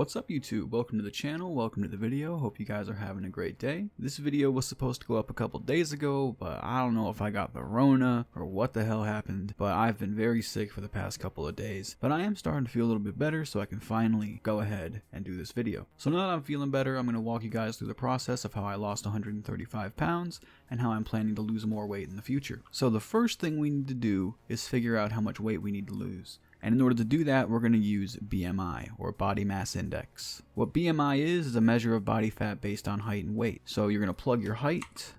What's up YouTube? Welcome to the channel, welcome to the video, hope you guys are having a great day. This video was supposed to go up a couple days ago, but I don't know if I got the Rona or what the hell happened, but I've been very sick for the past couple of days. But I am starting to feel a little bit better, so I can finally go ahead and do this video. So now that I'm feeling better, I'm going to walk you guys through the process of how I lost 135 pounds and how I'm planning to lose more weight in the future. So the first thing we need to do is figure out how much weight we need to lose. And in order to do that, we're going to use BMI, or Body Mass Index. What BMI is a measure of body fat based on height and weight. So you're going to plug your height,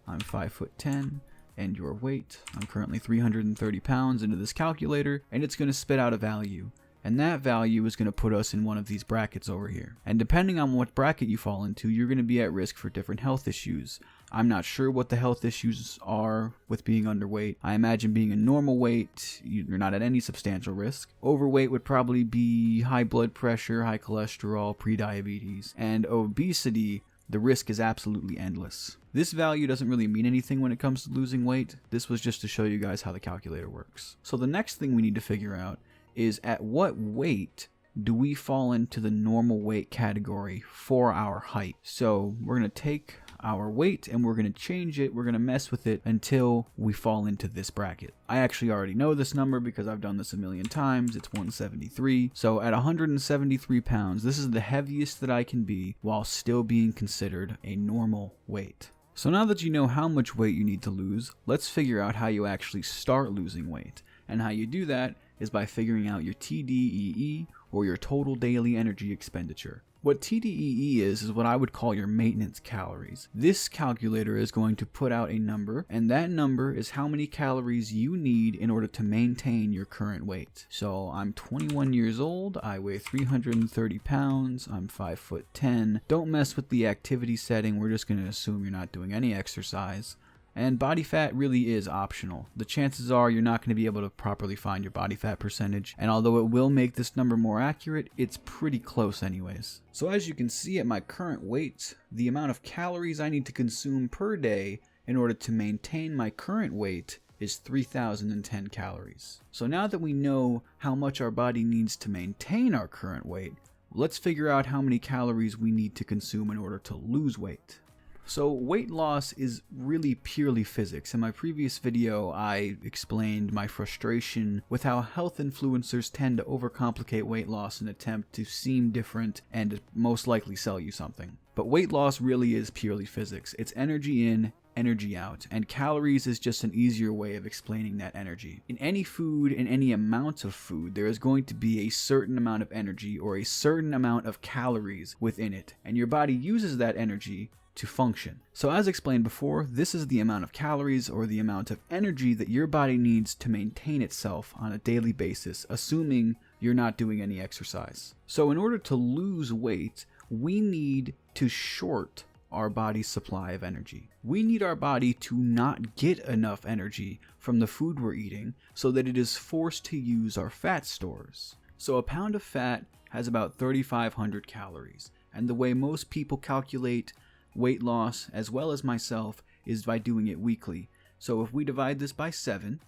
I'm 5'10", and your weight, I'm currently 330 pounds, into this calculator, and it's going to spit out a value. And that value is going to put us in one of these brackets over here. And depending on what bracket you fall into, you're going to be at risk for different health issues. I'm not sure what the health issues are with being underweight. I imagine being a normal weight, you're not at any substantial risk. Overweight would probably be high blood pressure, high cholesterol, prediabetes, and obesity. The risk is absolutely endless. This value doesn't really mean anything when it comes to losing weight. This was just to show you guys how the calculator works. So the next thing we need to figure out is at what weight do we fall into the normal weight category for our height. So we're going to take our weight and we're going to change it, we're going to mess with it until we fall into this bracket. I actually already know this number because I've done this a million times. It's 173. So at 173 pounds, this is the heaviest that I can be while still being considered a normal weight. So now that you know how much weight you need to lose, let's figure out how you actually start losing weight. And how you do that is by figuring out your TDEE, or your total daily energy expenditure. What TDEE is what I would call your maintenance calories. This calculator is going to put out a number, and that number is how many calories you need in order to maintain your current weight. So I'm 21 years old, I weigh 330 pounds, I'm 5'10". Don't mess with the activity setting, we're just going to assume you're not doing any exercise. And body fat really is optional. The chances are you're not going to be able to properly find your body fat percentage, and although it will make this number more accurate, it's pretty close anyways. So as you can see at my current weight, the amount of calories I need to consume per day in order to maintain my current weight is 3,010 calories. So now that we know how much our body needs to maintain our current weight, let's figure out how many calories we need to consume in order to lose weight. So weight loss is really purely physics. In my previous video, I explained my frustration with how health influencers tend to overcomplicate weight loss in an attempt to seem different and most likely sell you something. But weight loss really is purely physics. It's energy in, energy out, and calories is just an easier way of explaining that energy. In any food, in any amount of food, there is going to be a certain amount of energy or a certain amount of calories within it, and your body uses that energy to function. So as explained before, this is the amount of calories or the amount of energy that your body needs to maintain itself on a daily basis, assuming you're not doing any exercise. So in order to lose weight, we need to short our body's supply of energy. We need our body to not get enough energy from the food we're eating so that it is forced to use our fat stores. So a pound of fat has about 3,500 calories, and the way most people calculate weight loss, as well as myself, is by doing it weekly. So if we divide this by 7,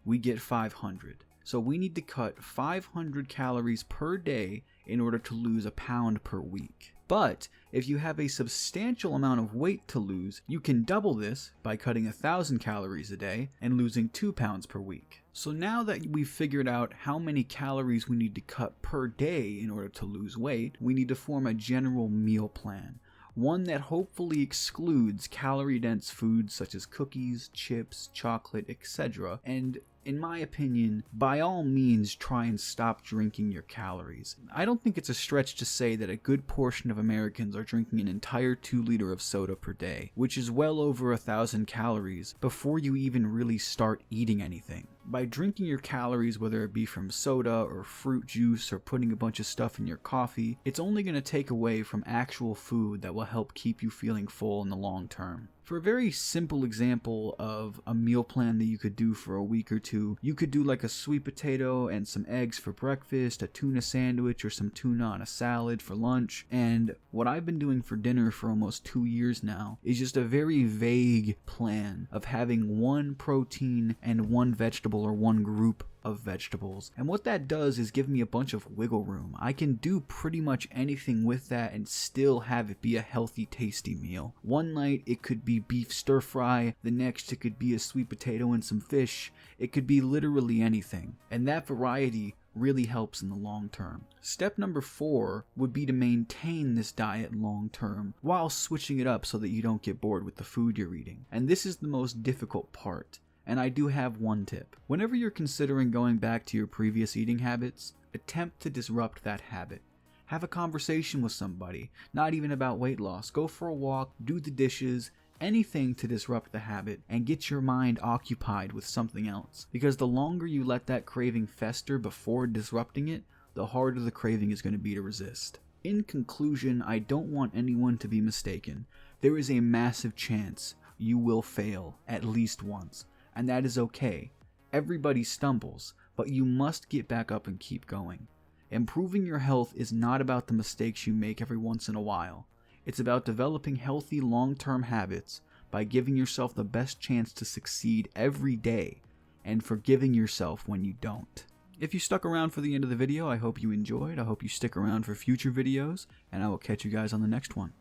we get 500. So we need to cut 500 calories per day in order to lose a pound per week. But if you have a substantial amount of weight to lose, you can double this by cutting 1,000 calories a day and losing 2 pounds per week. So now that we've figured out how many calories we need to cut per day in order to lose weight, we need to form a general meal plan. One that hopefully excludes calorie-dense foods such as cookies, chips, chocolate, etc. And in my opinion, by all means try and stop drinking your calories. I don't think it's a stretch to say that a good portion of Americans are drinking an entire 2 liters of soda per day, which is well over 1,000 calories before you even really start eating anything. By drinking your calories, whether it be from soda or fruit juice or putting a bunch of stuff in your coffee, it's only going to take away from actual food that will help keep you feeling full in the long term. For a very simple example of a meal plan that you could do for a week or two, you could do like a sweet potato and some eggs for breakfast, a tuna sandwich or some tuna on a salad for lunch, and what I've been doing for dinner for almost 2 years now is just a very vague plan of having one protein and one vegetable or one group of vegetables. And what that does is give me a bunch of wiggle room. I can do pretty much anything with that and still have it be a healthy, tasty meal. One night it could be beef stir fry, the next it could be a sweet potato and some fish. It could be literally anything. And that variety really helps in the long term. Step number 4 would be to maintain this diet long term while switching it up so that you don't get bored with the food you're eating. And this is the most difficult part. And I do have one tip. Whenever you're considering going back to your previous eating habits, attempt to disrupt that habit. Have a conversation with somebody, not even about weight loss. Go for a walk, do the dishes, anything to disrupt the habit and get your mind occupied with something else. Because the longer you let that craving fester before disrupting it, the harder the craving is going to be to resist. In conclusion, I don't want anyone to be mistaken. There is a massive chance you will fail at least once, and that is okay. Everybody stumbles, but you must get back up and keep going. Improving your health is not about the mistakes you make every once in a while. It's about developing healthy long-term habits by giving yourself the best chance to succeed every day and forgiving yourself when you don't. If you stuck around for the end of the video, I hope you enjoyed. I hope you stick around for future videos, and I will catch you guys on the next one.